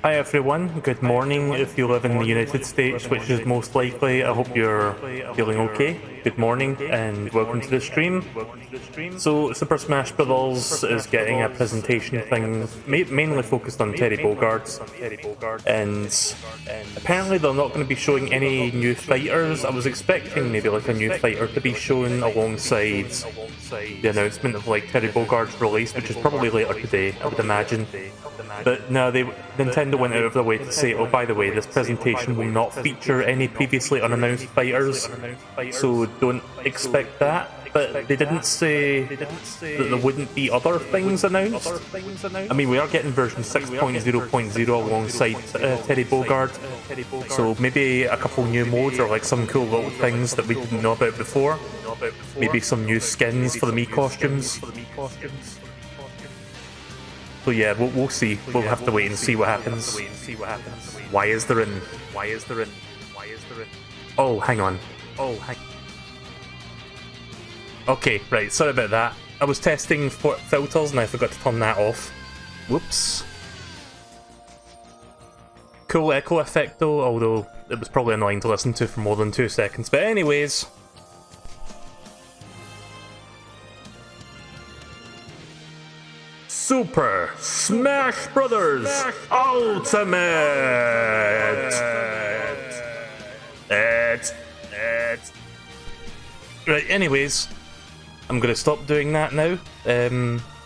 Hi everyone, good morning if you live in the United States, which is most likely. I hope you're feeling okay. Good morning and welcome to the stream. So Super Smash Bros. Is getting a presentation thing mainly focused on Teddy Bogard, and apparently they're not going to be showing any new fighters. I was expecting maybe like a new fighter to be shown alongside the announcement of like Teddy Bogard's release, which is probably later today, I would imagine. But no, Nintendo went out of their way to say, oh, by the way, this presentation will not feature any previously unannounced fighters, so don't expect that. But they didn't say that there wouldn't be other things announced. I mean, we are getting version 6.0.0 alongside Teddy Bogard, so maybe a couple new modes or like some cool little things that we didn't know about before. Maybe some new skins for the Mii costumes. So yeah, we'll see. We'll have to wait and see what happens. Why is there an... Oh, hang on. Okay, right, sorry about that. I was testing for filters and I forgot to turn that off. Whoops. Cool echo effect though, although it was probably annoying to listen to for more than 2 seconds. But anyways... Super Smash Brothers Ultimate! Right, anyways, I'm going to stop doing that now.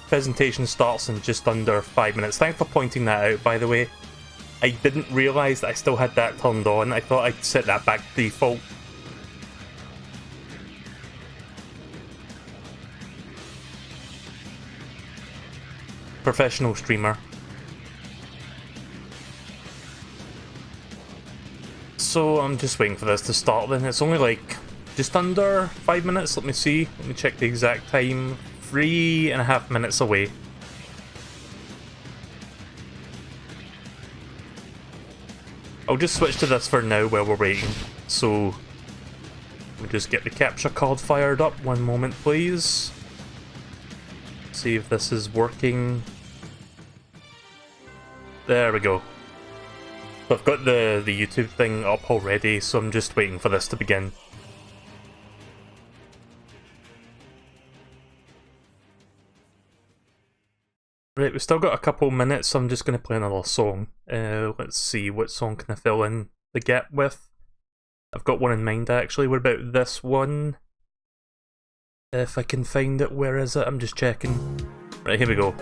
Presentation starts in just under 5 minutes. Thanks for pointing that out, by the way. I didn't realise that I still had that turned on. I thought I'd set that back to default. Professional streamer. So I'm just waiting for this to start then. It's only like just under 5 minutes. Let me see. Let me check the exact time. 3.5 minutes away. I'll just switch to this for now while we're waiting. So we'll just get the capture card fired up. One moment, please. See if this is working. There we go. So I've got the YouTube thing up already, so I'm just waiting for this to begin. Right, we've still got a couple minutes, so I'm just going to play another song. Let's see, what song can I fill in the gap with? I've got one in mind actually. What about this one? If I can find it, where is it? I'm just checking. Right, here we go.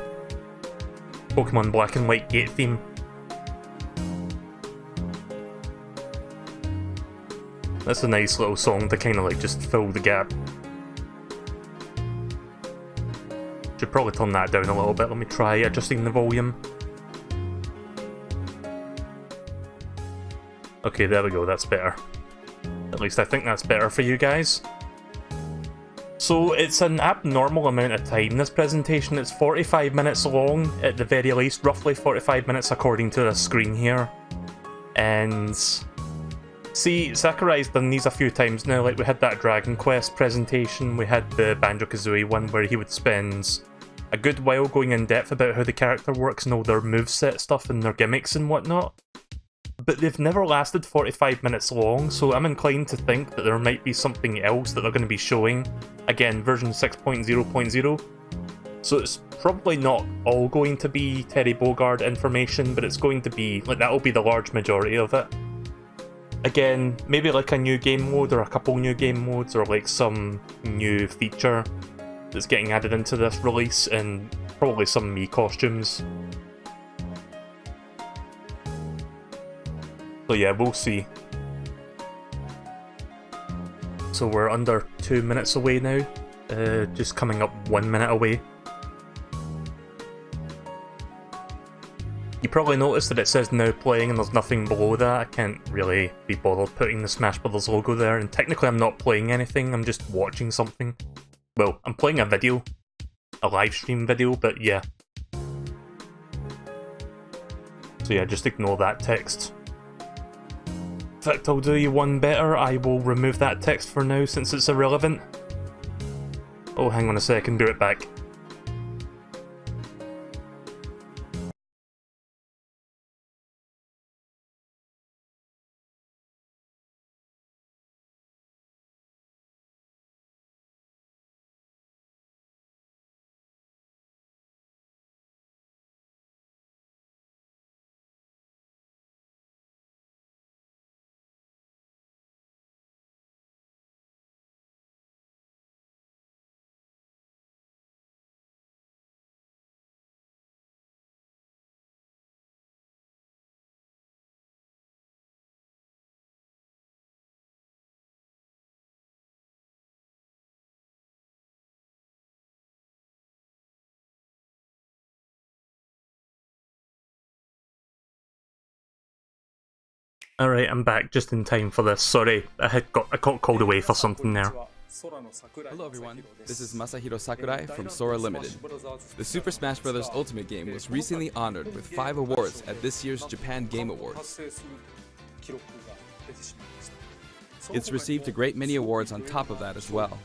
Pokemon Black and White Gate theme. That's a nice little song to kind of like just fill the gap. Should probably turn that down a little bit. Let me try adjusting the volume. Okay, there we go, that's better. At least I think that's better for you guys. So it's an abnormal amount of time, this presentation. It's 45 minutes long, at the very least, roughly 45 minutes according to the screen here. And see, Sakurai's done these a few times now. Like we had that Dragon Quest presentation, we had the Banjo-Kazooie one where he would spend a good while going in depth about how the character works and all their moveset stuff and their gimmicks and whatnot. But they've never lasted 45 minutes long, so I'm inclined to think that there might be something else that they're going to be showing. Again, version 6.0.0. So it's probably not all going to be Teddy Bogard information, but it's going to be, like, that'll be the large majority of it. Again, maybe like a new game mode or a couple new game modes or like some new feature that's getting added into this release, and probably some Mii costumes. So yeah, we'll see. So we're under 2 minutes away now, just coming up 1 minute away. You probably noticed that it says now playing and there's nothing below that. I can't really be bothered putting the Smash Brothers logo there, and technically I'm not playing anything, I'm just watching something. Well, I'm playing a video. A live stream video, but yeah. So yeah, just ignore that text. In fact, I'll do you one better. I will remove that text for now since it's irrelevant. Oh, hang on a second, be right back. Alright, I'm back just in time for this. Sorry, I got called away for something there. Hello everyone, this is Masahiro Sakurai from Sora Limited. The Super Smash Bros. Ultimate game was recently honored with 5 awards at this year's Japan Game Awards. It's received a great many awards on top of that as well.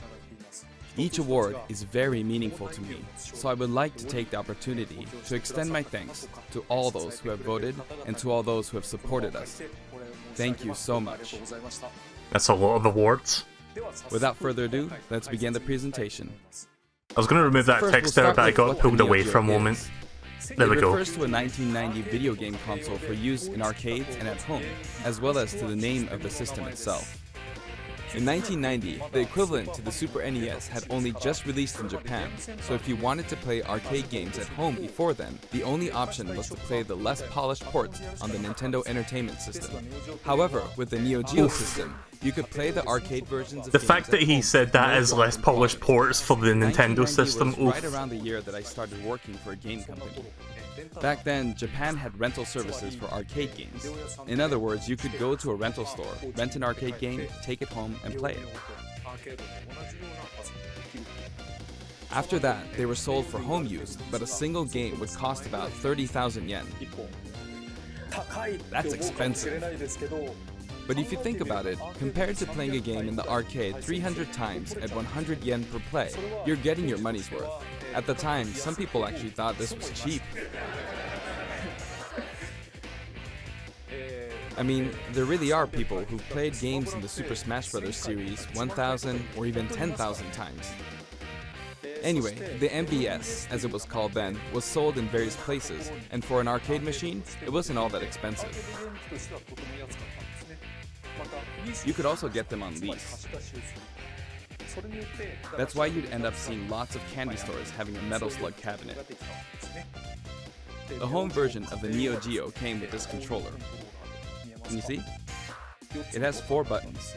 Each award is very meaningful to me, so I would like to take the opportunity to extend my thanks to all those who have voted and to all those who have supported us. Thank you so much. That's a lot of awards. Without further ado, let's begin the presentation. I was going to remove that text there, but I got pulled away for a moment. There we go. It refers to a 1990 video game console for use in arcades and at home, as well as to the name of the system itself. In 1990, the equivalent to the Super NES had only just released in Japan, so if you wanted to play arcade games at home before then, the only option was to play the less polished ports on the Nintendo Entertainment System. However, with the Neo Geo system, you could play the arcade versions of the fact that he said that as less polished ports for the Nintendo system. Was right around the year that I started working for a game company. Back then, Japan had rental services for arcade games. In other words, you could go to a rental store, rent an arcade game, take it home, and play it. After that, they were sold for home use, but a single game would cost about 30,000 yen. That's expensive. But if you think about it, compared to playing a game in the arcade 300 times at 100 yen per play, you're getting your money's worth. At the time, some people actually thought this was cheap. I mean, there really are people who've played games in the Super Smash Bros. Series 1,000 or even 10,000 times. Anyway, the MBS, as it was called then, was sold in various places, and for an arcade machine, it wasn't all that expensive. You could also get them on lease. That's why you'd end up seeing lots of candy stores having a Metal Slug cabinet. The home version of the Neo Geo came with this controller. Can you see? It has 4 buttons.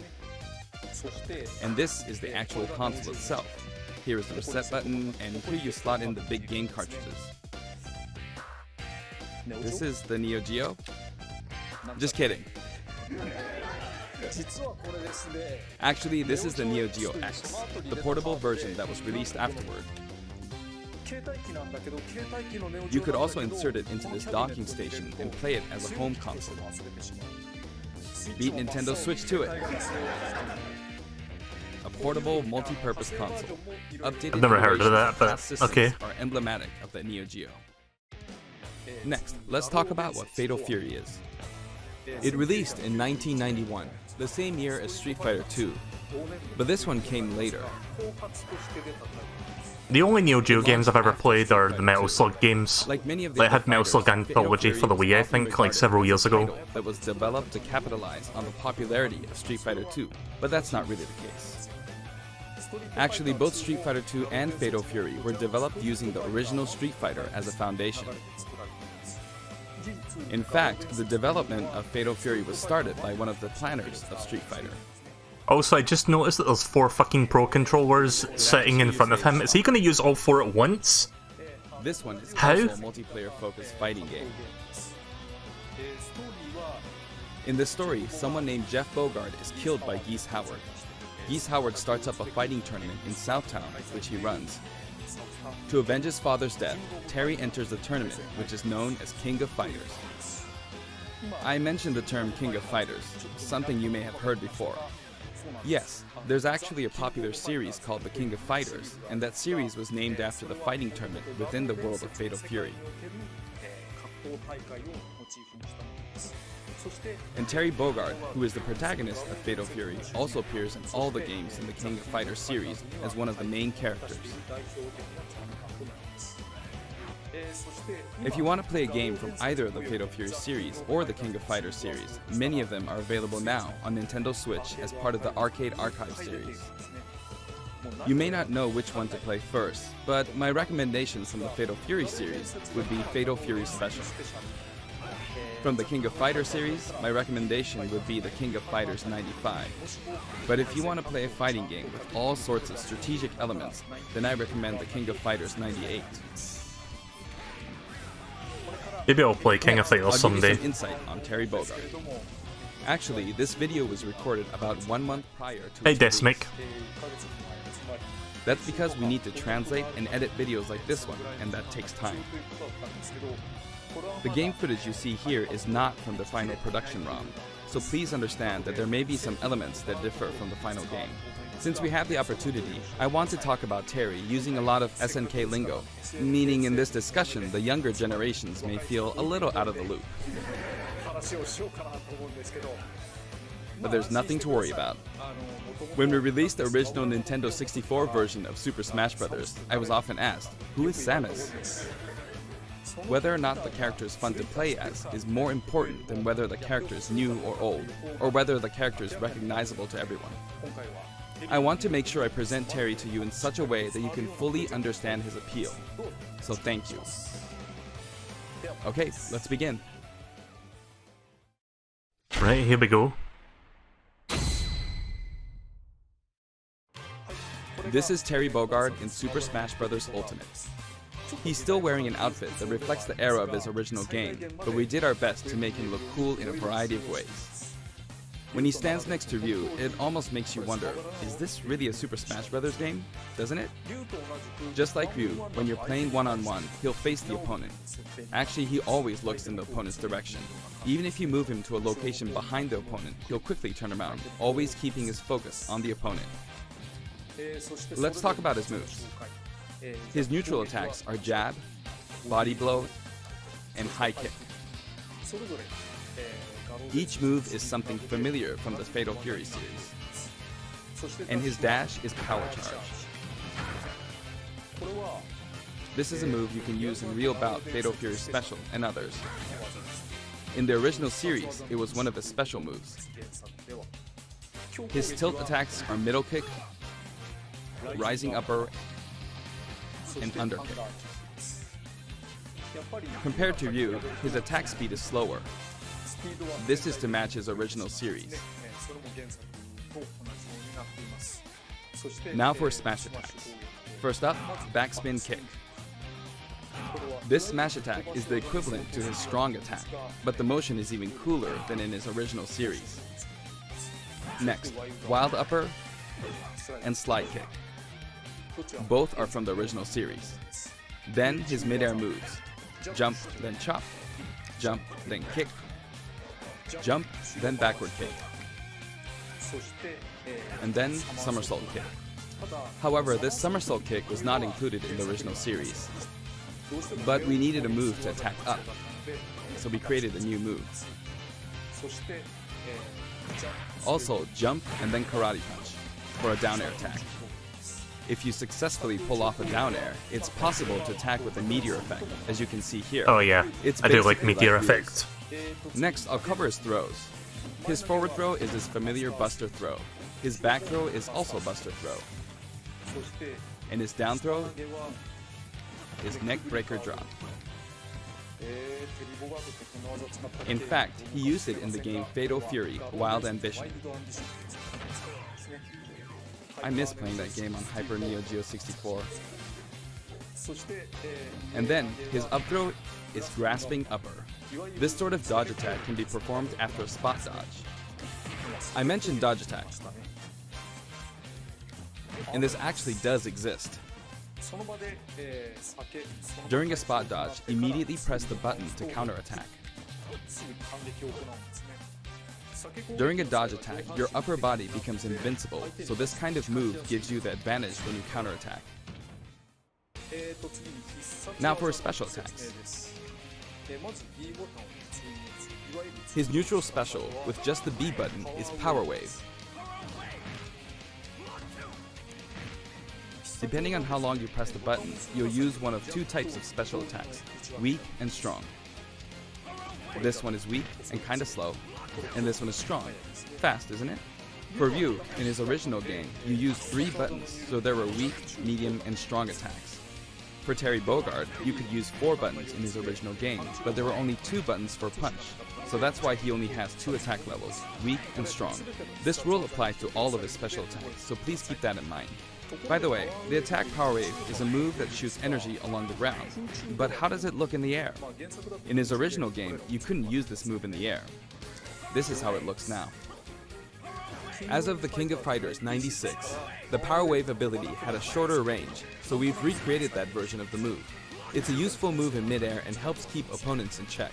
And this is the actual console itself. Here is the reset button, and here you slot in the big game cartridges. This is the Neo Geo? Just kidding. Actually, this is the Neo Geo X, the portable version that was released afterward. You could also insert it into this docking station and play it as a home console. Beat Nintendo Switch to it. A portable, multi-purpose console. Updated I've never heard of that, but okay. Are emblematic of the Neo Geo. Next, let's talk about what Fatal Fury is. It released in 1991, the same year as Street Fighter II, but this one came later. The only Neo Geo games I've ever played are the Metal Slug games. Like many of the I had Metal Slug Anthology for the Wii, I think, like several years ago. That was developed to capitalize on the popularity of Street Fighter II, but that's not really the case. Actually, both Street Fighter II and Fatal Fury were developed using the original Street Fighter as a foundation. In fact, the development of Fatal Fury was started by one of the planners of Street Fighter. Also, I just noticed that there's 4 fucking Pro Controllers sitting in front of him. Is he going to use all 4 at once? This one is How? also a multiplayer-focused fighting game. In the story, someone named Jeff Bogard is killed by Geese Howard. Geese Howard starts up a fighting tournament in Southtown, which he runs. To avenge his father's death, Terry enters the tournament, which is known as King of Fighters. I mentioned the term King of Fighters, something you may have heard before. Yes, there's actually a popular series called The King of Fighters, and that series was named after the fighting tournament within the world of Fatal Fury. And Terry Bogard, who is the protagonist of Fatal Fury, also appears in all the games in the King of Fighters series as one of the main characters. If you want to play a game from either of the Fatal Fury series or the King of Fighters series, many of them are available now on Nintendo Switch as part of the Arcade Archive series. You may not know which one to play first, but my recommendations from the Fatal Fury series would be Fatal Fury Special. From the King of Fighters series, my recommendation would be the King of Fighters 95. But if you want to play a fighting game with all sorts of strategic elements, then I recommend the King of Fighters 98. Maybe I'll play King of Fighters someday. I'll give you some insight on Terry Bogard. Actually, this video was recorded about 1 month prior to Hey, its Desmic. release. That's because we need to translate and edit videos like this one, and that takes time. The game footage you see here is not from the final production ROM, so please understand that there may be some elements that differ from the final game. Since we have the opportunity, I want to talk about Terry using a lot of SNK lingo, meaning in this discussion the younger generations may feel a little out of the loop. But there's nothing to worry about. When we released the original Nintendo 64 version of Super Smash Bros., I was often asked, who is Samus? Whether or not the character is fun to play as is more important than whether the character is new or old, or whether the character is recognizable to everyone. I want to make sure I present Terry to you in such a way that you can fully understand his appeal. So thank you. Okay, let's begin. Right, here we go. This is Terry Bogard in Super Smash Bros. Ultimate. He's still wearing an outfit that reflects the era of his original game, but we did our best to make him look cool in a variety of ways. When he stands next to Ryu, it almost makes you wonder, is this really a Super Smash Bros. Game? Doesn't it? Just like Ryu, when you're playing one-on-one, he'll face the opponent. Actually, he always looks in the opponent's direction. Even if you move him to a location behind the opponent, he'll quickly turn around, always keeping his focus on the opponent. Let's talk about his moves. His neutral attacks are jab, body blow, and high kick. Each move is something familiar from the Fatal Fury series. And his dash is power charge. This is a move you can use in Real Bout, Fatal Fury Special, and others. In the original series, it was one of his special moves. His tilt attacks are middle kick, rising upper, and underkick. Compared to Ryu, his attack speed is slower. This is to match his original series. Now for smash attacks. First up, backspin kick. This smash attack is the equivalent to his strong attack, but the motion is even cooler than in his original series. Next, wild upper and slide kick. Both are from the original series. Then his mid-air moves. Jump, then chop. Jump, then kick. Jump, then backward kick. And then somersault kick. However, this somersault kick was not included in the original series. But we needed a move to attack up, so we created a new move. Also, jump and then karate punch for a down air attack. If you successfully pull off a down air, it's possible to attack with a meteor effect, as you can see here. Oh yeah, It's I do like basically meteor like effects. Next, I'll cover his throws. His forward throw is his familiar buster throw. His back throw is also buster throw. And his down throw is neck breaker drop. In fact, he used it in the game Fatal Fury Wild Ambition. I miss playing that game on Hyper Neo Geo 64. And then, his up throw is grasping upper. This sort of dodge attack can be performed after a spot dodge. I mentioned dodge attack, and this actually does exist. During a spot dodge, immediately press the button to counterattack. During a dodge attack, your upper body becomes invincible, so this kind of move gives you the advantage when you counterattack. Now for his special attacks. His neutral special, with just the B button, is Power Wave. Depending on how long you press the button, you'll use one of two types of special attacks, weak and strong. This one is weak and kinda slow, and this one is strong. Fast, isn't it? For Ryu, in his original game, you used 3 buttons, so there were weak, medium, and strong attacks. For Terry Bogard, you could use 4 buttons in his original game, but there were only 2 buttons for punch, so that's why he only has 2 attack levels, weak and strong. This rule applies to all of his special attacks, so please keep that in mind. By the way, the attack Power Wave is a move that shoots energy along the ground, but how does it look in the air? In his original game, you couldn't use this move in the air. This is how it looks now. As of the King of Fighters 96, the Power Wave ability had a shorter range, so we've recreated that version of the move. It's a useful move in midair and helps keep opponents in check.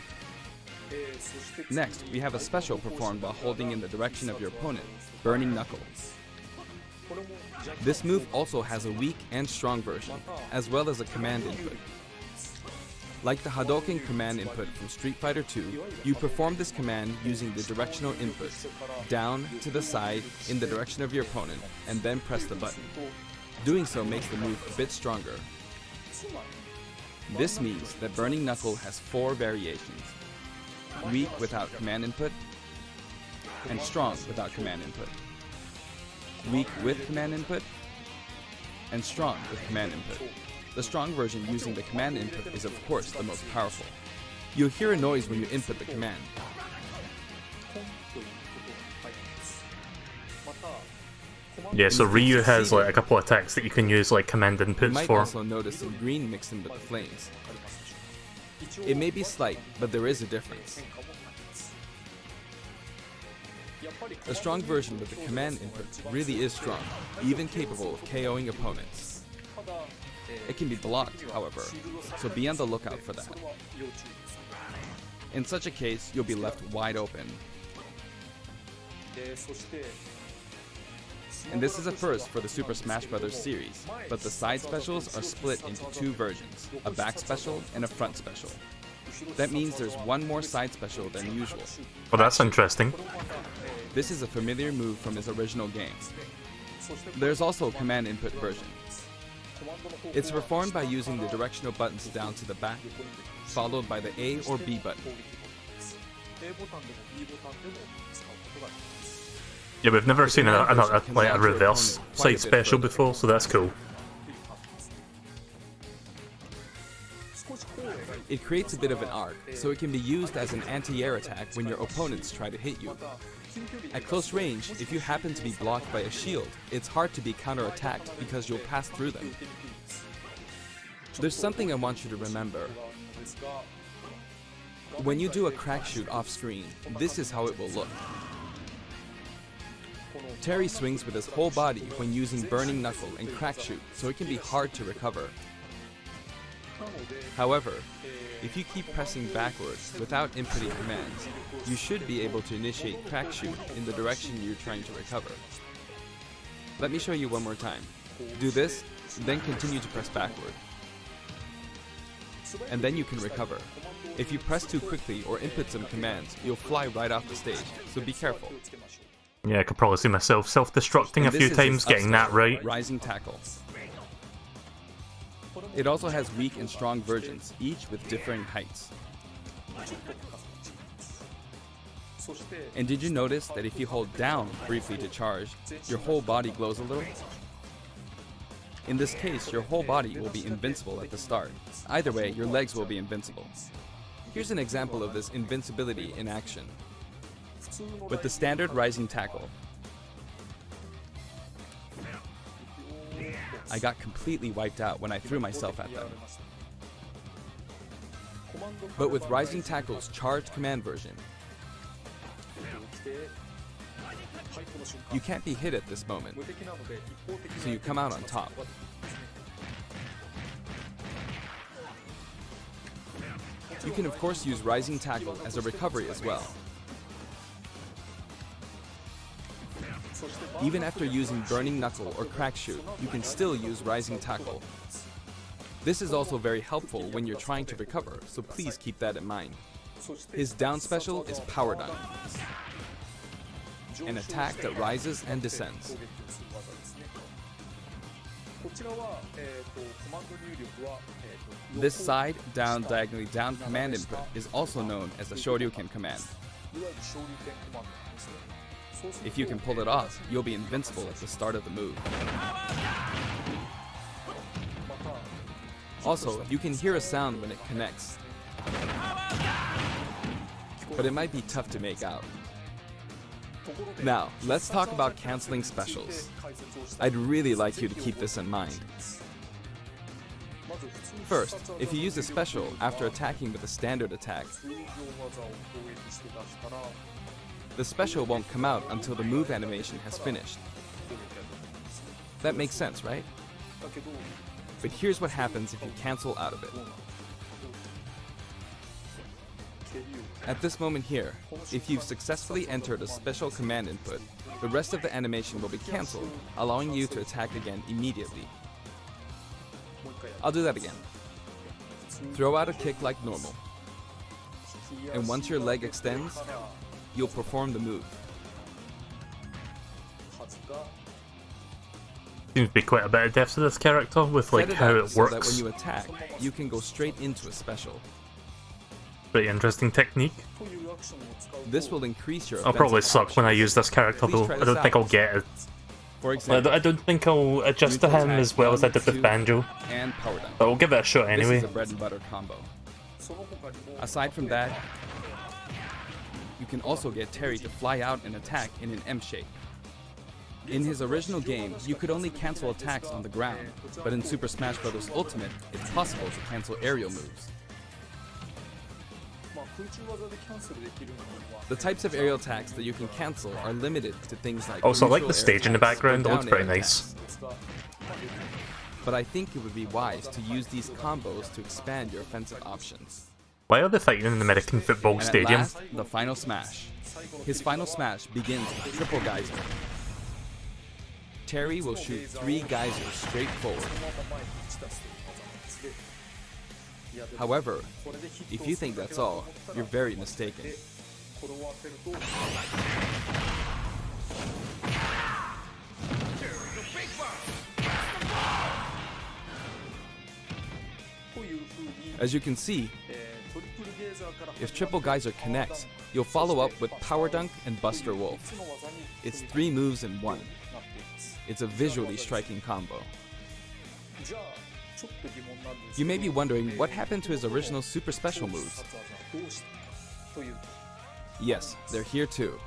Next, we have a special performed while holding in the direction of your opponent, Burning Knuckle. This move also has a weak and strong version, as well as a command input. Like the Hadouken command input from Street Fighter II, you perform this command using the directional inputs, down, to the side, in the direction of your opponent, and then press the button. Doing so makes the move a bit stronger. This means that Burning Knuckle has 4 variations: weak without command input, and strong without command input, weak with command input, and strong with command input. The strong version using the command input is of course the most powerful. You'll hear a noise when you input the command. Yeah, so Ryu has like a couple of attacks that you can use like command You inputs might for. also notice some green mixed in with the flames. It may be slight, but there is a difference. The strong version with the command input really is strong, even capable of KOing opponents. It can be blocked, however, so be on the lookout for that. In such a case, you'll be left wide open. And this is a first for the Super Smash Bros. Series, but the side specials are split into 2 versions, a back special and a front special. That means there's one more side special than usual. Well, that's interesting. This is a familiar move from his original game. There's also a command input version. It's performed by using the directional buttons down to the back, followed by the A or B button. Yeah, we've never seen a reverse side special before, so that's cool. It creates a bit of an arc, so it can be used as an anti-air attack when your opponents try to hit you. At close range, if you happen to be blocked by a shield, it's hard to be counter-attacked because you'll pass through them. There's something I want you to remember. When you do a crack shoot off screen, this is how it will look. Terry swings with his whole body when using Burning Knuckle and crack shoot, so it can be hard to recover. However, if you keep pressing backwards without inputting commands, you should be able to initiate crack shoot in the direction you're trying to recover. Let me show you one more time. Do this, then continue to press backward. And then you can recover. If you press too quickly or input some commands, you'll fly right off the stage, so be careful. Yeah, I could probably see myself self-destructing a And this few is times his getting that right. Rising Tackle. It also has weak and strong versions, each with differing heights. And did you notice that if you hold down briefly to charge, your whole body glows a little? In this case, your whole body will be invincible at the start. Either way, your legs will be invincible. Here's an example of this invincibility in action. With the standard Rising Tackle, I got completely wiped out when I threw myself at them. But with Rising Tackle's charged command version, you can't be hit at this moment, so you come out on top. You can of course use Rising Tackle as a recovery as well. Even after using Burning Knuckle or Crack Shoot, you can still use Rising Tackle. This is also very helpful when you're trying to recover, so please keep that in mind. His down special is Power Down, an attack that rises and descends. This side, down, diagonally down command input is also known as the Shoryuken command. If you can pull it off, you'll be invincible at the start of the move. Also, you can hear a sound when it connects, but it might be tough to make out. Now, let's talk about canceling specials. I'd really like you to keep this in mind. First, if you use a special after attacking with a standard attack, The special won't come out until the move animation has finished. That makes sense, right? But here's what happens if you cancel out of it. At this moment here, if you've successfully entered a special command input, the rest of the animation will be cancelled, allowing you to attack again immediately. I'll do that again. Throw out a kick like normal. And once your leg extends, you'll perform the move. Seems to be quite a bit of depth to this character with like how it so works. that when you attack, you can go straight into a special. Pretty interesting technique. This will increase your I'll probably offensive suck when I use this character though. I don't think I'll get it. For example, I don't think I'll adjust to him as well as I did with Banjo. and power dunk. But we'll give it a shot anyway. This is a bread and butter combo. Aside from that, you can also get Terry to fly out and attack in an M shape. In his original game, you could only cancel attacks on the ground, but in Super Smash Bros. Ultimate, it's possible to cancel aerial moves. The types of aerial attacks that you can cancel are limited to things like Also, I like the neutral stage air in the attacks or background, it looks down pretty air nice. attacks. But I think it would be wise to use these combos to expand your offensive options. Why are they fighting in the American football And stadium? at last, the final smash. His final smash begins with triple geyser. Terry will shoot 3 geysers straight forward. However, if you think that's all, you're very mistaken. As you can see, if triple geyser connects, you'll follow up with power dunk and Buster Wolf. It's 3 moves in 1. It's a visually striking combo. You may be wondering what happened to his original super special moves. Yes, they're here too.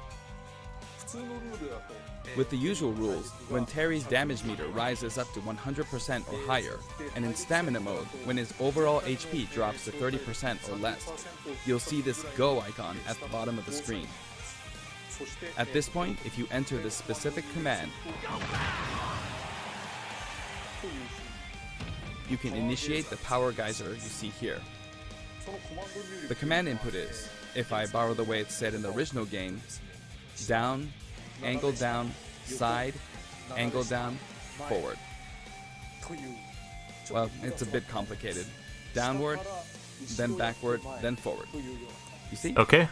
With the usual rules, when Terry's damage meter rises up to 100% or higher, and in stamina mode, when his overall HP drops to 30% or less, you'll see this go icon at the bottom of the screen. At this point, if you enter this specific command, you can initiate the power geyser you see here. The command input is, if I borrow the way it's said in the original game, down, angle down, side, angle down, forward. Well, it's a bit complicated. Downward, then backward, then forward. You see? Okay.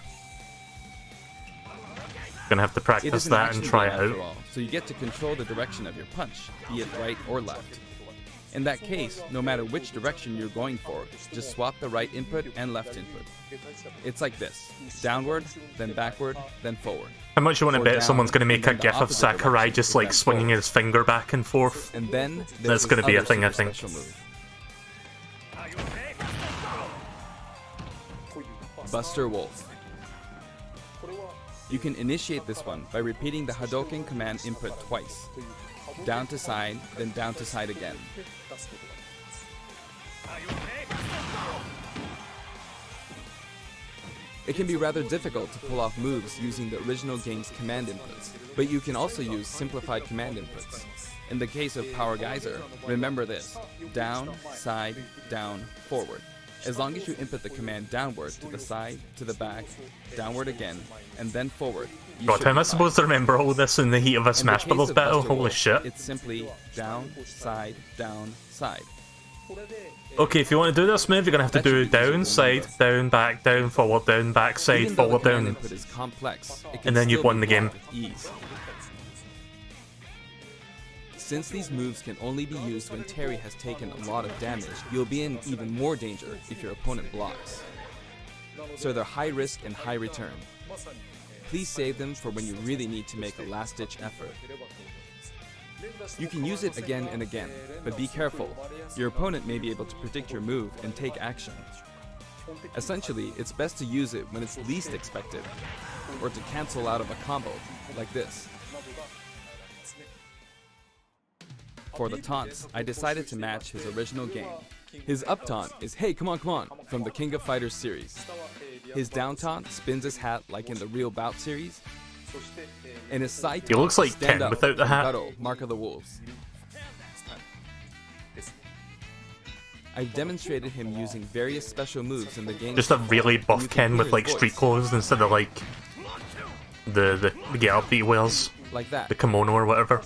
Gonna have to It practice is an that action and try game it after out. all, so you get to control the direction of your punch, be it right or left. In that case, no matter which direction you're going for, just swap the right input and left input. It's like this: downward, then backward, then forward. How much you want to Or bet down, someone's gonna make a and then the gif of opposite Sakurai direction just is like then swinging forward. his finger back and forth? And then That's there's gonna this be a other thing, I super think. special move. Buster Wolf. You can initiate this one by repeating the Hadouken command input twice. Down to side, then down to side again. It can be rather difficult to pull off moves using the original game's command inputs, but you can also use simplified command inputs. In the case of Power Geyser, remember this: down, side, down, forward. As long as you input the command downward to the side, to the back, downward again, and then forward, you God, should how am be I fine. supposed to remember all this in the heat of a In the Smash case Bros. of battle? Buster Holy Wolf, shit. It's simply down, side, down, side. Okay, if you want to do this move, you're gonna have to That do should be easy to down, side, remember. down, back, down, forward, down, back, side, Even though the forward, command down. input is complex, it can And then you've still won be the game. blocked with ease. Since these moves can only be used when Terry has taken a lot of damage, you'll be in even more danger if your opponent blocks. So they're high risk and high return. Please save them for when you really need to make a last-ditch effort. You can use it again and again, but be careful. Your opponent may be able to predict your move and take action. Essentially, it's best to use it when it's least expected, or to cancel out of a combo, like this. For the taunts, I decided to match his original game. His up taunt is "Hey, come on," from the King of Fighters series. His down taunt spins his hat like in the Real Bout series, And his side He looks like stand Ken up without the from hat. Garo, Mark of the Wolves. I've demonstrated him using various special moves in the game. Just a really buff Ken with like street clothes instead of like the getup that he wears, like that. the kimono or whatever.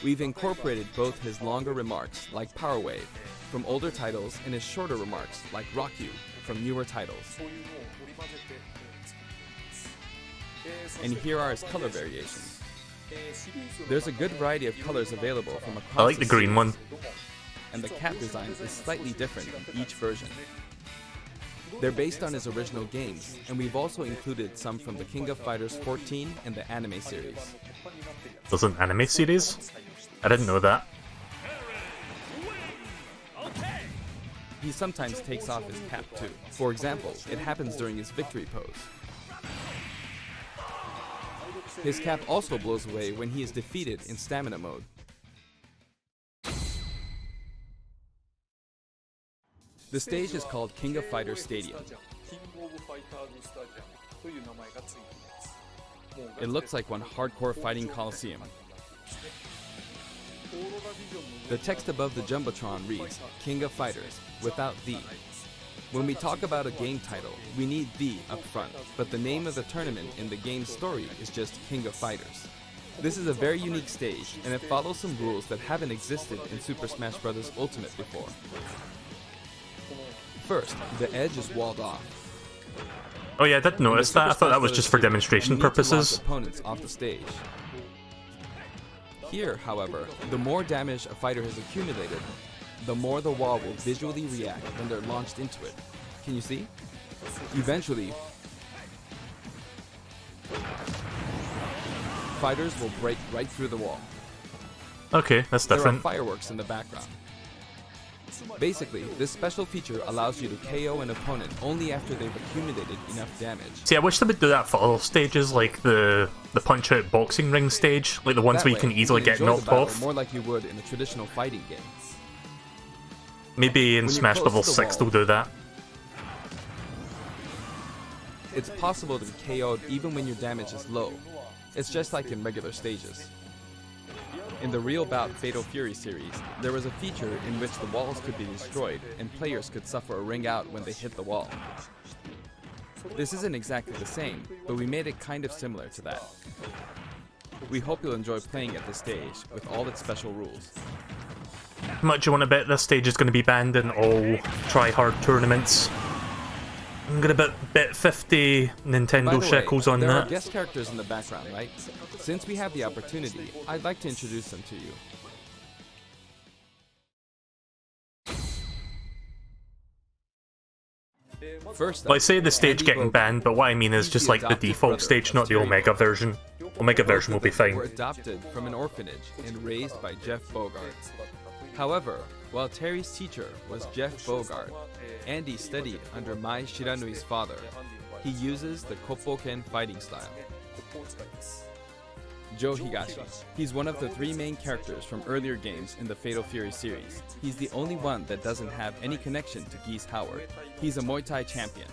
We've incorporated both his longer remarks, like Power Wave, from older titles, and his shorter remarks, like Rock You, from newer titles. And here are his color variations. There's a good variety of colors available from across I like the green one. And the cap design is slightly different in each version. They're based on his original games, and we've also included some from the King of Fighters 14 and the anime series. There's an anime series? I didn't know that. He sometimes takes off his cap too. For example, it happens during his victory pose. His cap also blows away when he is defeated in stamina mode. The stage is called King of Fighters Stadium. It looks like one hardcore fighting coliseum. The text above the Jumbotron reads, King of Fighters, without the. When we talk about a game title, we need the up front, but the name of the tournament in the game's story is just King of Fighters. This is a very unique stage, and it follows some rules that haven't existed in Super Smash Bros. Ultimate before. First, the edge is walled off. Oh yeah, I did notice that. I thought that was just for demonstration purposes. Opponents off the stage. Here, however, the more damage a fighter has accumulated, the more the wall will visually react when they're launched into it. Can you see? Eventually, fighters will break right through the wall. Okay, that's There are different. fireworks in the background. Basically, this special feature allows you to KO an opponent only after they've accumulated enough damage. See, I wish they would do that for other stages, like the punch-out boxing ring stage, like the ones That where you way, can easily can get enjoy the knocked battle off. more like you would in a traditional fighting game. Maybe in When you're Smash close to Bros. the 6 wall. they'll do that. It's possible to be KO'd even when your damage is low. It's just like in regular stages. In the Real Bout Fatal Fury series, there was a feature in which the walls could be destroyed and players could suffer a ring out when they hit the wall. This isn't exactly the same, but we made it kind of similar to that. We hope you'll enjoy playing at this stage with all its special rules. How much do you want to bet this stage is going to be banned in all try-hard tournaments? I'm going to bet 50 By Nintendo the way, shekels on there are that. guest characters in the background, right? Since we have the opportunity, I'd like to introduce them to you. First up, Well, I say the stage Andy getting Bogard. banned, but what I mean is He's just the like the adopted default brother stage, of not the Terry Omega Bogard. version. Omega version will be Both of them fine. were adopted from an orphanage and raised by Jeff Bogard. However, while Terry's teacher was Jeff Bogard, Andy studied under Mai Shiranui's father. He uses the Koppoken fighting style. Joe Higashi. He's one of the three main characters from earlier games in the Fatal Fury series. He's the only one that doesn't have any connection to Geese Howard. He's a Muay Thai champion.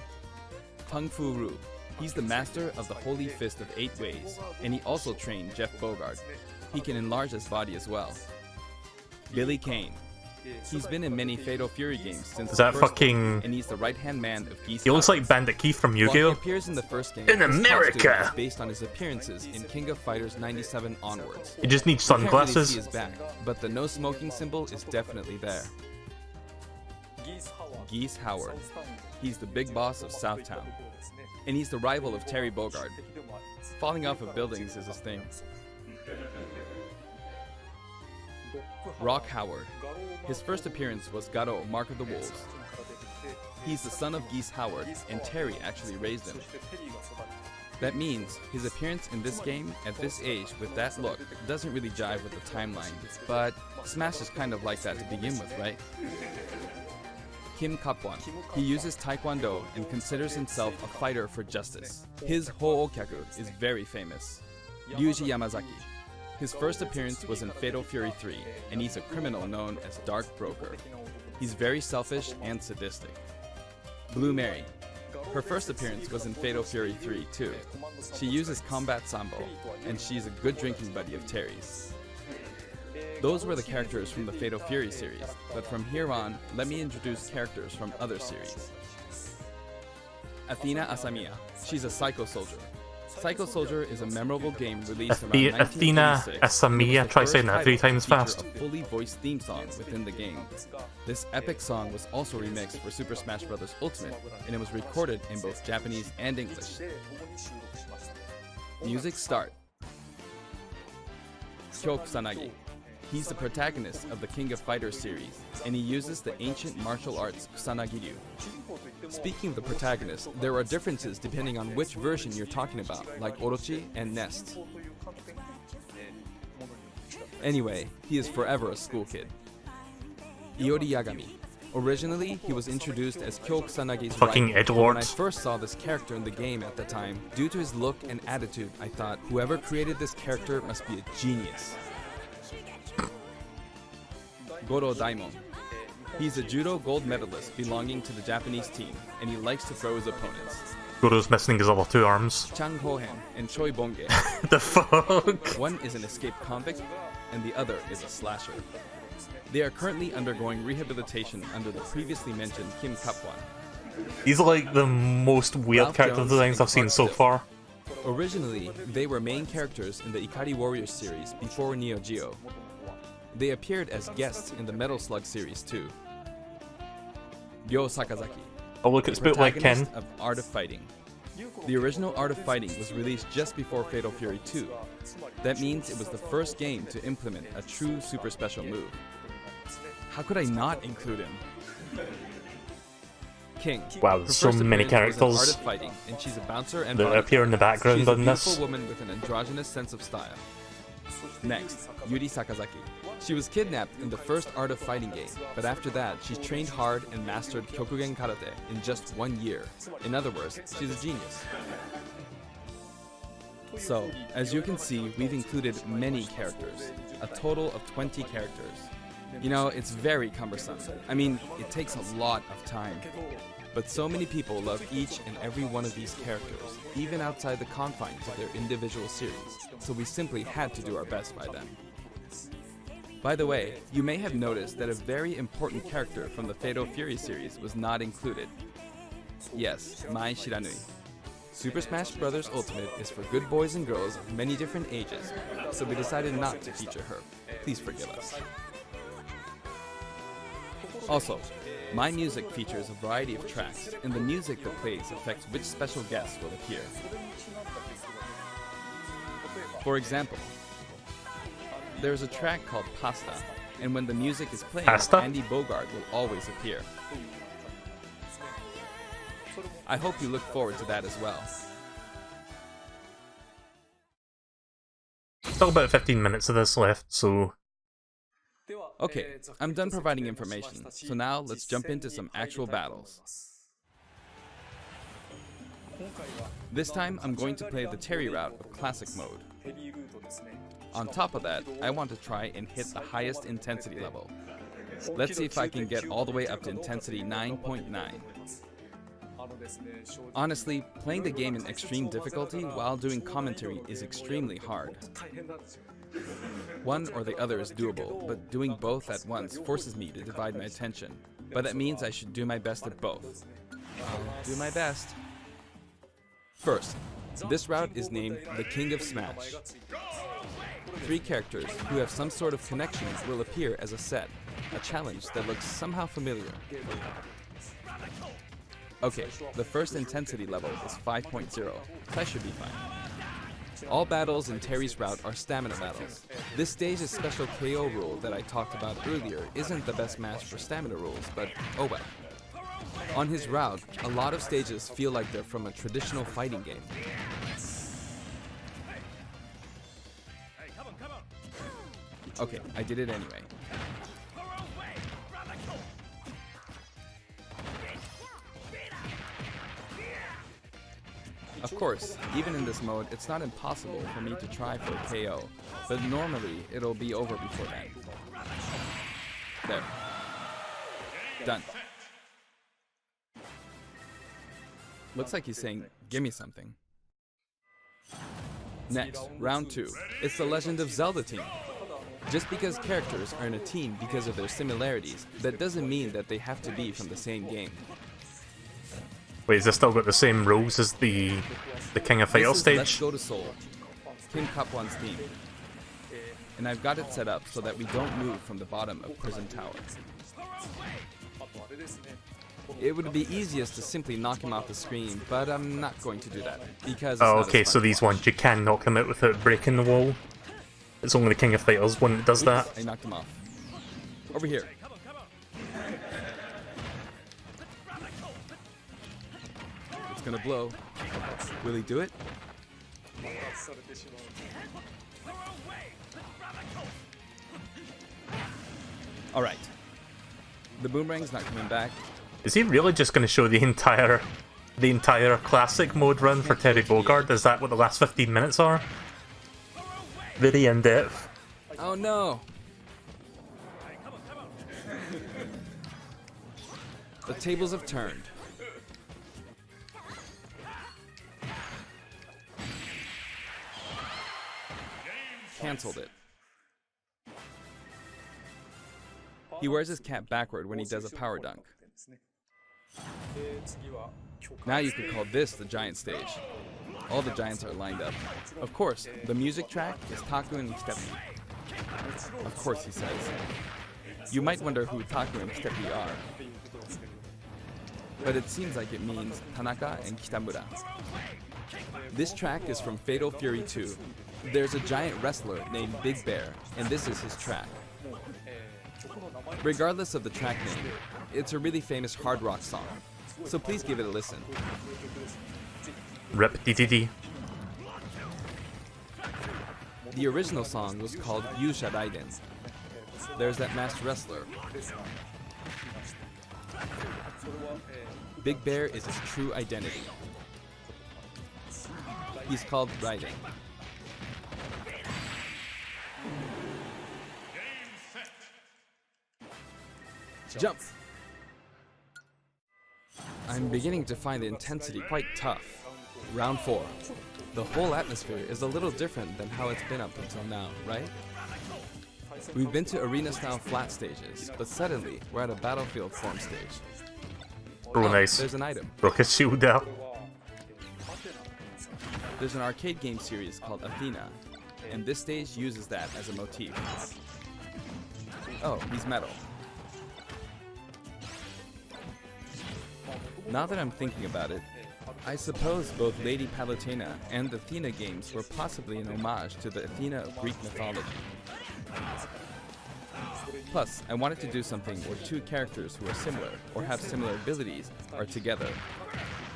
Tung Fu Ru. He's the master of the Holy Fist of 8 Ways, and he also trained Jeff Bogard. He can enlarge his body as well. Billy Kane. He's been in many Fatal Fury games since Is the that first fucking... game, and he's the right-hand man of Geese He looks Howard. like Bandit Keith from While he Yu-Gi-Oh! appears in the first game, In his America! costume is based on his appearances in King of Fighters 97 onwards. You just need You can't really see sunglasses. his back, but the no smoking symbol is definitely there. Geese Howard. He's the big boss of Southtown. And he's the rival of Terry Bogard. Falling off of buildings is his thing. Rock Howard. His first appearance was Garo, Mark of the Wolves. He's the son of Geese Howard, and Terry actually raised him. That means his appearance in this game at this age with that look doesn't really jive with the timeline, but Smash is kind of like that to begin with, right? Kim Kapwan. He uses Taekwondo and considers himself a fighter for justice. His Ho'okyaku is very famous. Ryuji Yamazaki. His first appearance was in Fatal Fury 3, and he's a criminal known as Dark Broker. He's very selfish and sadistic. Blue Mary. Her first appearance was in Fatal Fury 3 too. She uses combat sambo, and she's a good drinking buddy of Terry's. Those were the characters from the Fatal Fury series, but from here on, let me introduce characters from other series. Athena Asamiya. She's a Psycho Soldier. Psycho Soldier is a memorable game released around 1986. Athena Asamiya, try saying that 3 times fast. A fully voiced theme song within the game. This epic song was also remixed for Super Smash Bros. Ultimate, and it was recorded in both Japanese and English. Music start. Kyo Kusanagi. He's the protagonist of the King of Fighters series, and he uses the ancient martial arts Kusanagi-ryu. Speaking of the protagonist, there are differences depending on which version you're talking about, like Orochi and Nest. Anyway, he is forever a school kid. Iori Yagami. Originally, he was introduced as Kyo Kusanagi's fucking rival. Edward. When I first saw this character in the game at the time, due to his look and attitude, I thought, whoever created this character must be a genius. Goro Daimon. He's a judo gold medalist belonging to the Japanese team, and he likes to throw his opponents. Goro's missing his other 2 arms. Chang Hohen and Choi Bonge. The fuck? One is an escaped convict, and the other is a slasher. They are currently undergoing rehabilitation under the previously mentioned Kim Kapwan. These are like the most weird Ralph character Jones designs and I've seen Clark so Still. far. Originally, they were main characters in the Ikari Warriors series before Neo Geo. They appeared as guests in the Metal Slug series too. Ryo Sakazaki. Oh look, it's built like Ken. Protagonist of Art of Fighting. The original Art of Fighting was released just before Fatal Fury 2. That means it was the first game to implement a true super special move. How could I not include him? King. Wow, Her there's so first many appearance was in characters Art of Fighting, and she's a bouncer and that bodyguard. appear in the background She's a on this. beautiful woman with an androgynous sense of style. Next, Yuri Sakazaki. She was kidnapped in the first Art of Fighting game, but after that, she trained hard and mastered Kyokugen Karate in just 1 year. In other words, she's a genius. So, as you can see, we've included many characters, a total of 20 characters. You know, it's very cumbersome. I mean, it takes a lot of time. But so many people love each and every one of these characters, even outside the confines of their individual series, so we simply had to do our best by them. By the way, you may have noticed that a very important character from the Fatal Fury series was not included. Yes, Mai Shiranui. Super Smash Bros. Ultimate is for good boys and girls of many different ages, so we decided not to feature her. Please forgive us. Also, my music features a variety of tracks, and the music that plays affects which special guests will appear. For example, there's a track called Pasta, and when the music is playing, Pasta? Andy Bogard will always appear. I hope you look forward to that as well. Still about 15 minutes of this left, so Okay, I'm done providing information, so now let's jump into some actual battles. This time, I'm going to play the Terry route of Classic mode. On top of that, I want to try and hit the highest intensity level. Let's see if I can get all the way up to intensity 9.9. Honestly, playing the game in extreme difficulty while doing commentary is extremely hard. One or the other is doable, but doing both at once forces me to divide my attention. But that means I should do my best at both. I'll do my best. First, this route is named the King of Smash. 3 characters who have some sort of connection will appear as a set, a challenge that looks somehow familiar. Okay, the first intensity level is 5.0, so I should be fine. All battles in Terry's route are stamina battles. This stage's special KO rule that I talked about earlier isn't the best match for stamina rules, but oh well. On his route, a lot of stages feel like they're from a traditional fighting game. Okay, I did it anyway. Of course, even in this mode, it's not impossible for me to try for a KO, but normally it'll be over before that. There. Done. Looks like he's saying, "Give me something." Next, round 2. It's the Legend of Zelda team. Just because characters are in a team because of their similarities, that doesn't mean that they have to be from the same game. Wait, has this still got the same rules as the King of Fighters Let's stage? go to Seoul, Kim Kapwan's team. And I've got it set up so that we don't move from the bottom of Prison Tower. It would be easiest to simply knock him off the screen, but I'm not going to do that, because it's Oh, not okay, as so fun. these ones, you can knock them out without breaking the wall. It's only the King of Fighters one that does that. I knocked him off. Over here. It's gonna blow. Will he do it? Alright. The boomerang's not coming back. Is he really just going to show the entire classic mode run for Kirby Bogard? Is that what the last 15 minutes are? Very in-depth. Oh no! The tables have turned. Cancelled it. He wears his cap backward when he does a power dunk. Now you could call this the giant stage. All the giants are lined up. Of course, the music track is Taku and Steppy. Of course, he says. You might wonder who Taku and Steppy are. But it seems like it means Tanaka and Kitamura. This track is from Fatal Fury 2. There's a giant wrestler named Big Bear, and this is his track. Regardless of the track name, it's a really famous hard rock song, so please give it a listen. Rip DDD. The original song was called Yusha Raiden. There's that masked wrestler. Big Bear is his true identity. He's called Raiden. Jump! I'm beginning to find the intensity quite tough. Round 4. The whole atmosphere is a little different than how it's been up until now, right? We've been to arena-style flat stages, but suddenly we're at a battlefield form stage. Oh, nice. There's an item. Broke his shield there. There's an arcade game series called Athena, and this stage uses that as a motif. Oh, he's metal. Now that I'm thinking about it, I suppose both Lady Palutena and the Athena games were possibly an homage to the Athena of Greek mythology. Plus, I wanted to do something where two characters who are similar or have similar abilities are together.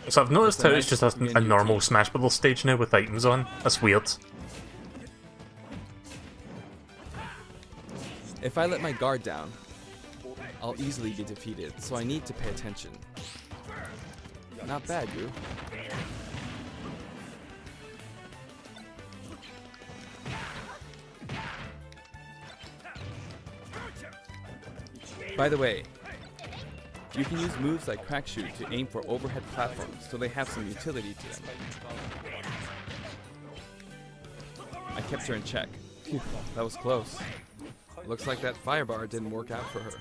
So I've noticed how it's just a normal Smash Bros. Stage now with items on. That's weird. If I let my guard down, I'll easily be defeated, so I need to pay attention. Not bad, you. By the way, you can use moves like Crack Shoot to aim for overhead platforms, so they have some utility to them. I kept her in check. Phew, that was close. Looks like that fire bar didn't work out for her.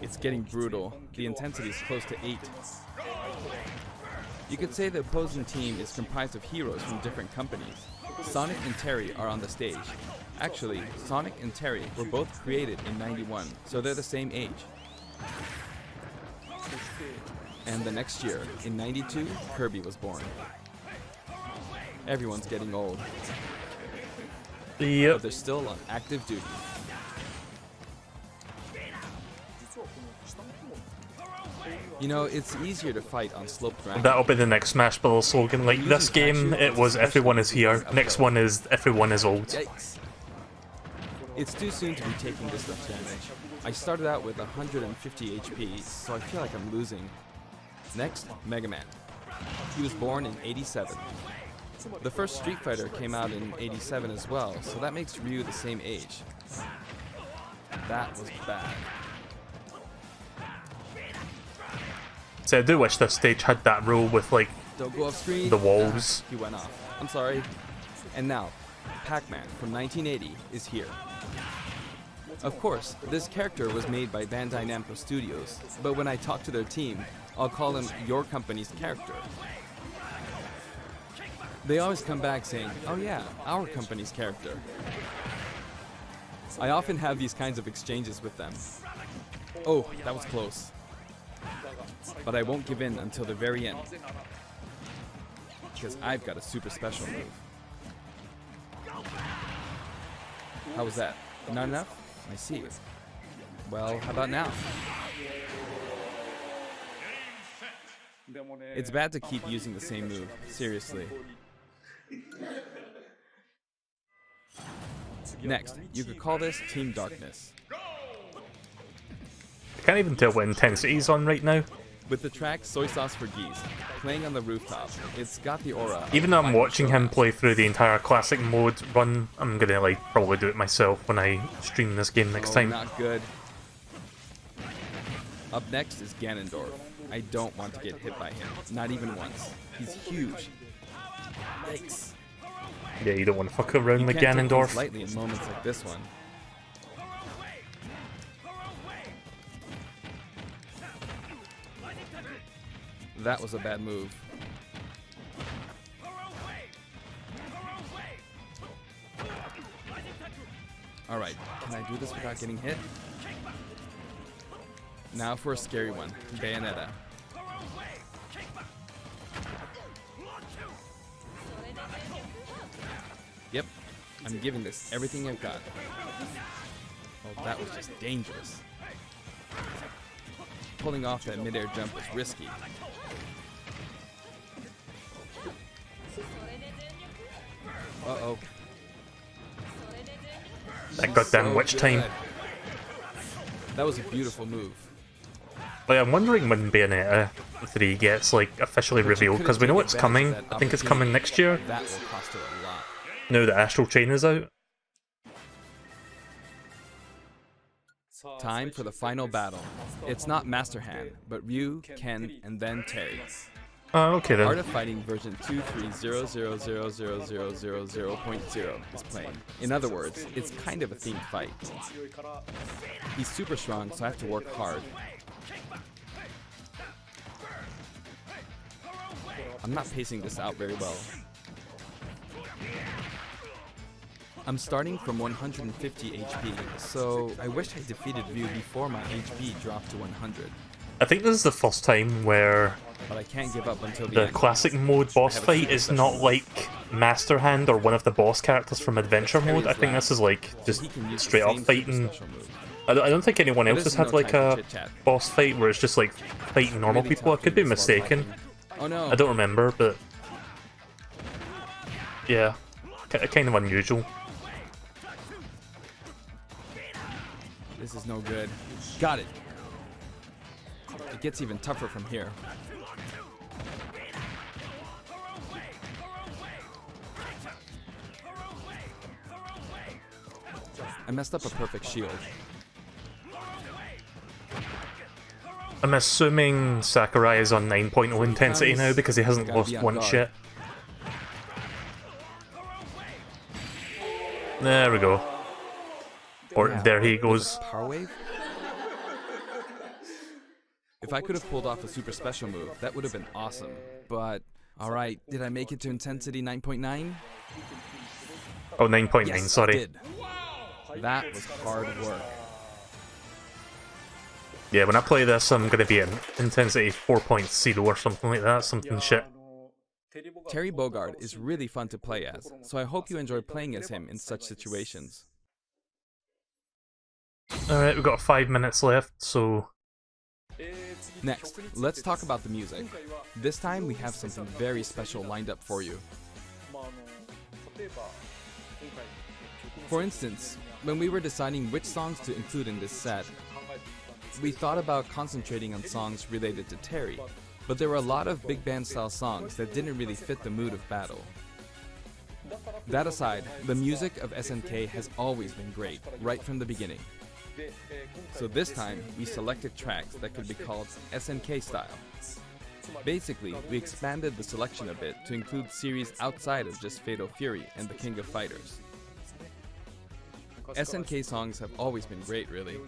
It's getting brutal. The intensity is close to 8. You could say the opposing team is comprised of heroes from different companies. Sonic and Terry are on the stage. Actually, Sonic and Terry were both created in '91, so they're the same age. And the next year, in '92, Kirby was born. Everyone's getting old, Yep. but they're still on active duty. You know, it's easier to fight on sloped ground. That'll be the next Smash Bros. Slogan. Like this game, it was everyone is here. Next one is everyone is old. Yikes. It's too soon to be taking this much damage. I started out with 150 HP, so I feel like I'm losing. Next, Mega Man. He was born in '87. The first Street Fighter came out in '87 as well, so that makes Ryu the same age. that was bad. So I do wish this stage had that rule with like Don't go off screen. the walls. He went off. I'm sorry. And now, Pac-Man from 1980 is here. Of course, this character was made by Bandai Namco Studios, but when I talk to their team, I'll call him your company's character. They always come back saying, oh yeah, our company's character. I often have these kinds of exchanges with them. Oh, that was close. But I won't give in until the very end. Because I've got a super special move. How was that? Not enough? I see. Well, how about now? It's bad to keep using the same move, seriously. Next, you could call this Team Darkness. I can't even tell what intensity he's on right now. With the track Soy Sauce for Geese, playing on the rooftop, it's got the aura. Even though I'm watching him play through the entire classic mode run, I'm gonna like probably do it myself when I stream this game next time. Not good. Up next is Ganondorf. I don't want to get hit by him, not even once. He's huge. Yikes. Yeah, you don't want to fuck around with You can't take Ganondorf. things lightly in moments like this one. That was a bad move. Alright, can I do this without getting hit? Now for a scary one, Bayonetta. Yep, I'm giving this everything I've got. Oh, that was just dangerous. Pulling off that mid-air jump was risky. Uh-oh. That goddamn witch time. That was a beautiful move. Like, I'm wondering when Bayonetta 3 gets like officially revealed, because we know it's coming. I think it's coming next year. That will cost her a lot. Now that Astral Chain is out. Time for the final battle. It's not Master Hand, but Ryu, Ken, and then Terry. Oh, okay Art then. of Fighting version 230000000.0 is playing. In other words, it's kind of a themed fight. He's super strong, so I have to work hard. I'm not pacing this out very well. I'm starting from 150 HP, so I wish I defeated Ryu before my HP dropped to 100. I think this is the first time where But I can't give up until the end. classic mode boss have a fight super is special not move. like Master Hand or one of the boss characters from Adventure mode. I think this is like just He can use the straight up same super fighting. special move. I don't think anyone But else this has is had no like time a for chit-chat. boss fight where it's just like fighting normal Really people. I tough could be game as far as mistaken. liking. Oh no. I don't remember, but yeah, kind of unusual. This is no good. Got it. It gets even tougher from here. I messed up a perfect shield. I'm assuming Sakurai is on 9.0 intensity now because he hasn't Gotta lost be on once guard. yet. There we go. Or Yeah, there he was goes. it Power wave? If I could have pulled off a super special move, that would have been awesome. But, alright, did I make it to intensity 9.9? Oh, 9.9, Yes, I sorry. did. That was hard work. Yeah, when I play this, I'm gonna be in intensity 4.0 or something like that, something shit. Terry Bogard is really fun to play as, so I hope you enjoy playing as him in such situations. Alright, we've got 5 minutes left, so Next, let's talk about the music. This time we have something very special lined up for you. For instance, when we were deciding which songs to include in this set, we thought about concentrating on songs related to Terry, but there were a lot of big band style songs that didn't really fit the mood of battle. That aside, the music of SNK has always been great, right from the beginning. So this time, we selected tracks that could be called SNK style. Basically, we expanded the selection a bit to include series outside of just Fatal Fury and the King of Fighters. SNK songs have always been great, really.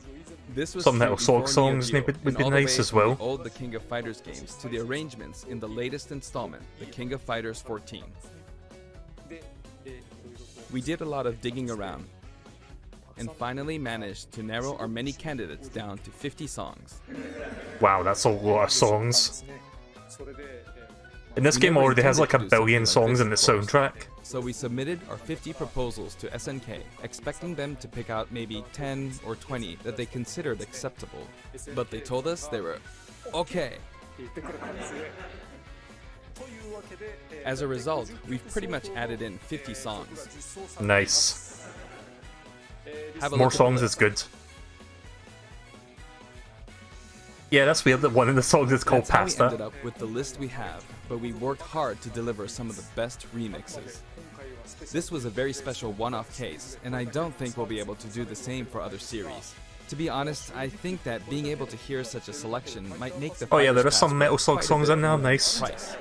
This was Some Metal Slug songs would be nice as well. From the old The King of Fighters games to the arrangements in the latest installment, The King of Fighters 14. We did a lot of digging around, and finally managed to narrow our many candidates down to 50 songs. Wow, that's a lot of songs. And this game already has like a billion songs in the soundtrack. So we submitted our 50 proposals to SNK, expecting them to pick out maybe 10 or 20 that they considered acceptable. But they told us they were okay. As a result, we've pretty much added in 50 songs. Nice. Have a More look at the songs list. is good. Yeah, that's weird that one of the songs is called That's how we Pasta. ended up with the list we have, but we worked hard to deliver some of the best remixes. This was a very special one-off case, and I don't think we'll be able to do the same for other series. To be honest, I think that being able to hear such a selection might make the Oh yeah, Fighters there are Pass some Metal Slug quite a songs bit in there, more nice. price.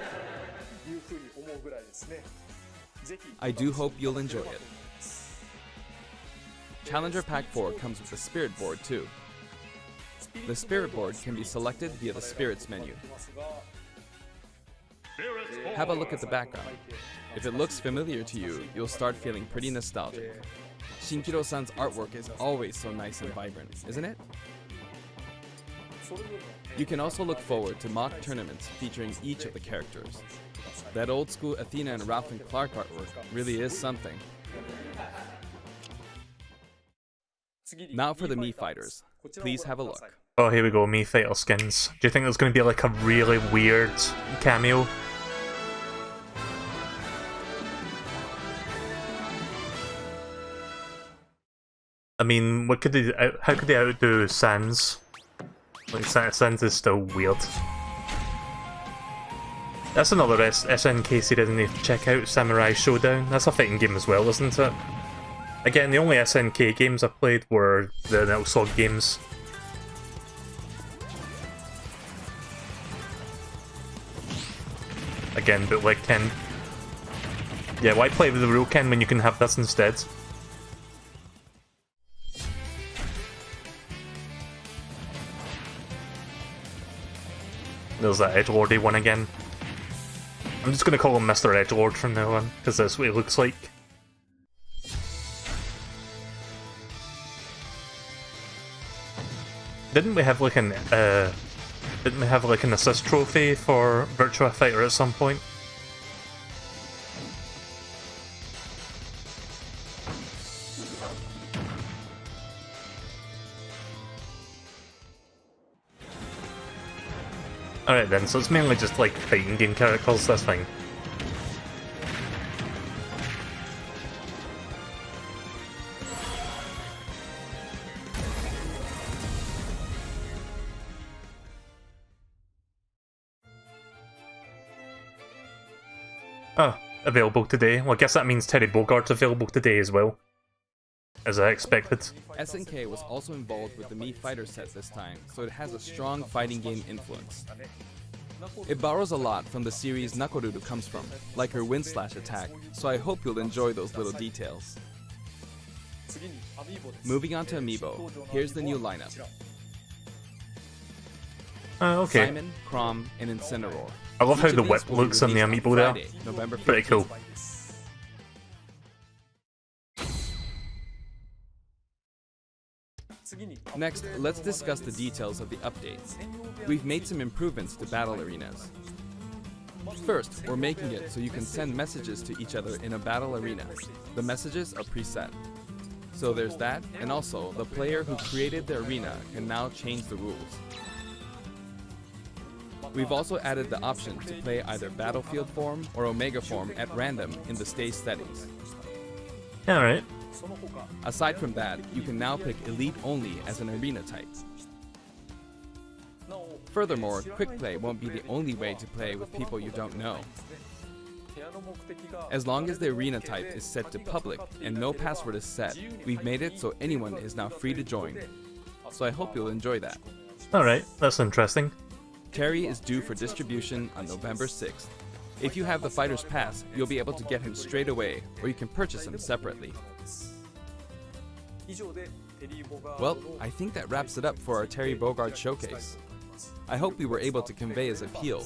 I do hope you'll enjoy it. Challenger Pack 4 comes with a Spirit Board too. The Spirit Board can be selected via the Spirits menu. Have a look at the background. If it looks familiar to you, you'll start feeling pretty nostalgic. Shinkiro-san's artwork is always so nice and vibrant, isn't it? You can also look forward to mock tournaments featuring each of the characters. That old school Athena and Ralph and Clark artwork really is something. Now for the Mii Fighters. Please have a look. Oh, here we go, Mii Fighter skins. Do you think there's going to be like a really weird cameo? I mean, what could they? How could they outdo Sans? Like Sans is still weird. That's another SNK series I need to check out. Samurai Showdown. That's a fighting game as well, isn't it? Again, the only SNK games I played were the Metal Slug games. Again, bootleg Ken. Yeah, why play with the real Ken when you can have this instead? There's that edgelordy one again. I'm just gonna call him Mr. Edgelord from now on, because that's what he looks like. Didn't we have like an assist trophy for Virtua Fighter at some point? Alright then, so it's mainly just like fighting game characters, that's fine. Oh, available today. Well, I guess that means Kirby Bogard's available today as well. As I expected. SNK was also involved with the Mii Fighter set this time, so it has a strong fighting game influence. It borrows a lot from the series Nakoruru comes from, like her wind slash attack, so I hope you'll enjoy those little details. Moving on to Amiibo, here's the new lineup. Okay. Simon, Chrom, and Incineroar. I love how Each the of whip these will be looks on the released amiibo there. Friday, November 15th. Pretty cool. Next, let's discuss the details of the updates. We've made some improvements to battle arenas. First, we're making it so you can send messages to each other in a battle arena. The messages are preset. So there's that, and also the player who created the arena can now change the rules. We've also added the option to play either Battlefield form or Omega form at random in the stage settings. Alright. Aside from that, you can now pick Elite only as an arena type. Furthermore, Quick Play won't be the only way to play with people you don't know. As long as the arena type is set to public and no password is set, we've made it so anyone is now free to join. so I hope you'll enjoy that. Alright, that's interesting. Terry is due for distribution on November 6th. If you have the Fighter's Pass, you'll be able to get him straight away, or you can purchase him separately. Well, I think that wraps it up for our Terry Bogard showcase. I hope we were able to convey his appeal.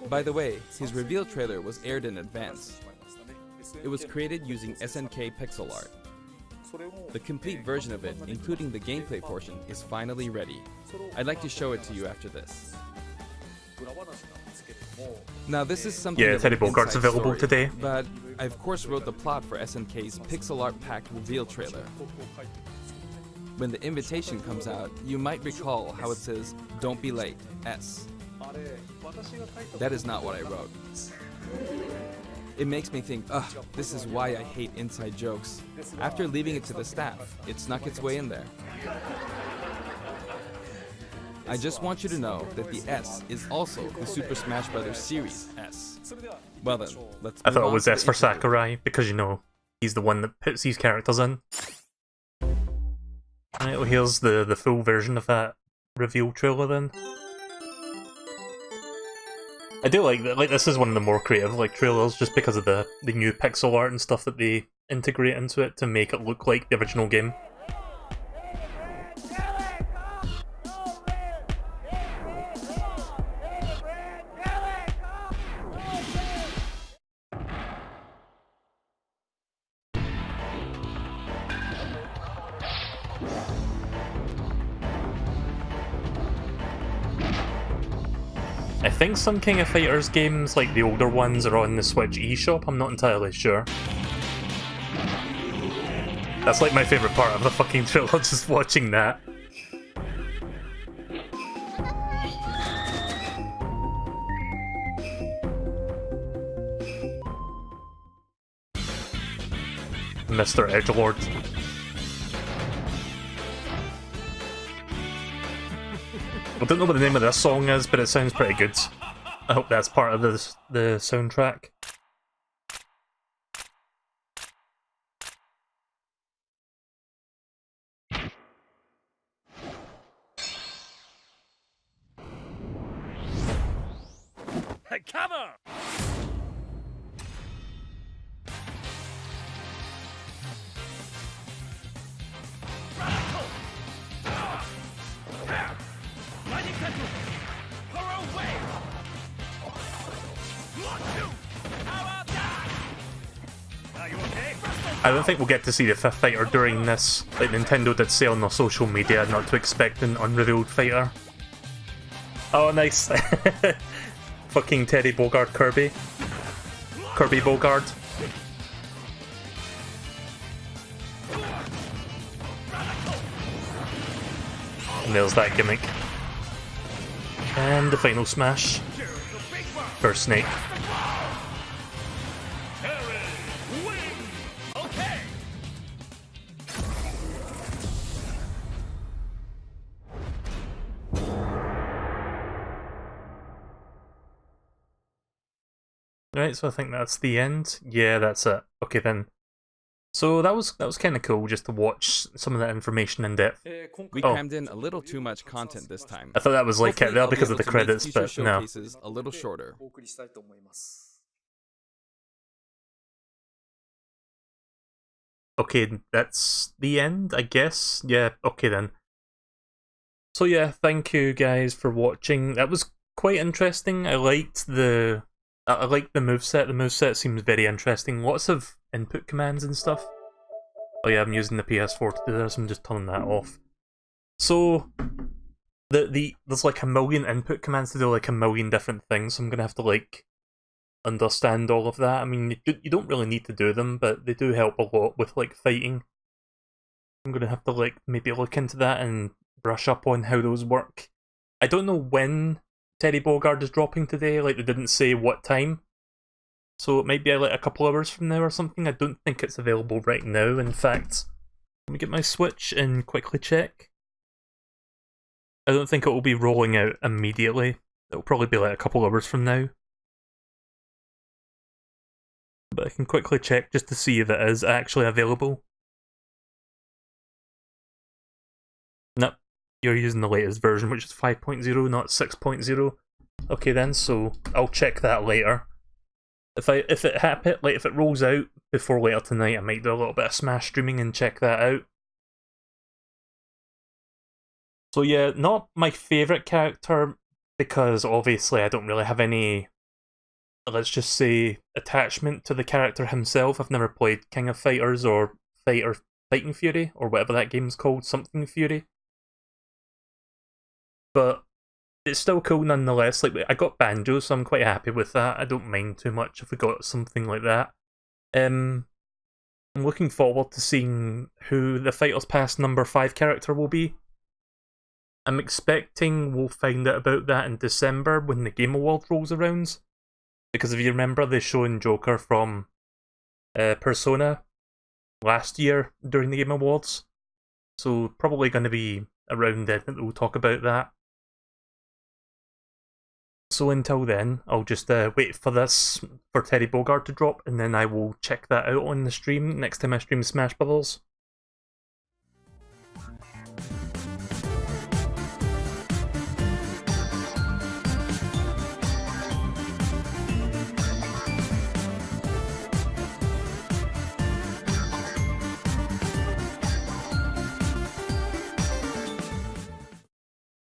By the way, his reveal trailer was aired in advance. It was created using SNK pixel art. The complete version of it, including the gameplay portion, is finally ready. I'd like to show it to you after this. Now this is something Yeah, of Terry an Bogard's inside available story, today. but I of course wrote the plot for SNK's pixel art packed reveal trailer. When the invitation comes out, you might recall how it says, "Don't be late, S." That is not what I wrote. It makes me think, ugh, this is why I hate inside jokes. After leaving it to the staff, it snuck its way in there. I just want you to know that the S is also the Super Smash Bros. Series S. Well then, let's I move thought it on was to S the for interview. Sakurai, because, you know, he's the one that puts these characters in. Right, well, here's the full version of that reveal trailer then. I do like that. Like, this is one of the more creative like trailers, just because of the new pixel art and stuff that they integrate into it to make it look like the original game. I think some King of Fighters games, like the older ones, are on the Switch eShop, I'm not entirely sure. That's like my favourite part of the fucking trailer, just watching that. Mr. Edgelord. I don't know what the name of this song is, but it sounds pretty good. I hope that's part of the soundtrack. Hey, cover! I don't think we'll get to see the fifth fighter during this. Like, Nintendo did say on their social media not to expect an unrevealed fighter. Oh, nice. Fucking Terry Bogard Kirby. Kirby Bogard. And there's that gimmick. And the final smash. For Snake. Right, so I think that's the end. Yeah, that's it. Okay then. So that was kind of cool, just to watch some of that information in depth. We Oh. crammed in a little too much content this time. I thought that was like Hopefully, there I'll be because of able the to make credits, future but no. showcases a little shorter. Okay, that's the end, I guess. Yeah, okay then. So yeah, thank you guys for watching. That was quite interesting. I liked the moveset. The moveset seems very interesting. Lots of input commands and stuff. Oh yeah, I'm using the PS4 to do this. I'm just turning that off. So there's like a million input commands to do like a million different things. So I'm gonna have to like understand all of that. I mean, you don't really need to do them, but they do help a lot with like fighting. I'm gonna have to like maybe look into that and brush up on how those work. I don't know when Terry Bogard is dropping today. Like, they didn't say what time, so it might be like a couple hours from now or something. I don't think it's available right now. In fact, let me get my Switch and quickly check. I don't think it will be rolling out immediately. It'll probably be like a couple hours from now. But I can quickly check just to see if it is actually available. Nope, you're using the latest version, which is 5.0, not 6.0. Okay then, so I'll check that later. If it rolls out before later tonight, I might do a little bit of Smash streaming and check that out. So yeah, not my favourite character, because obviously I don't really have any, let's just say, attachment to the character himself. I've never played King of Fighters or Fighting Fury, or whatever that game's called, something Fury. But it's still cool nonetheless. Like, I got Banjo, so I'm quite happy with that. I don't mind too much if we got something like that. I'm looking forward to seeing who the Fighters Pass number 5 character will be. I'm expecting we'll find out about that in December when the Game Awards rolls around. Because if you remember, they shown Joker from Persona last year during the Game Awards. So probably going to be around then that we'll talk about that. So until then, I'll just wait for Kirby Bogard to drop, and then I will check that out on the stream next time I stream Smash Brothers.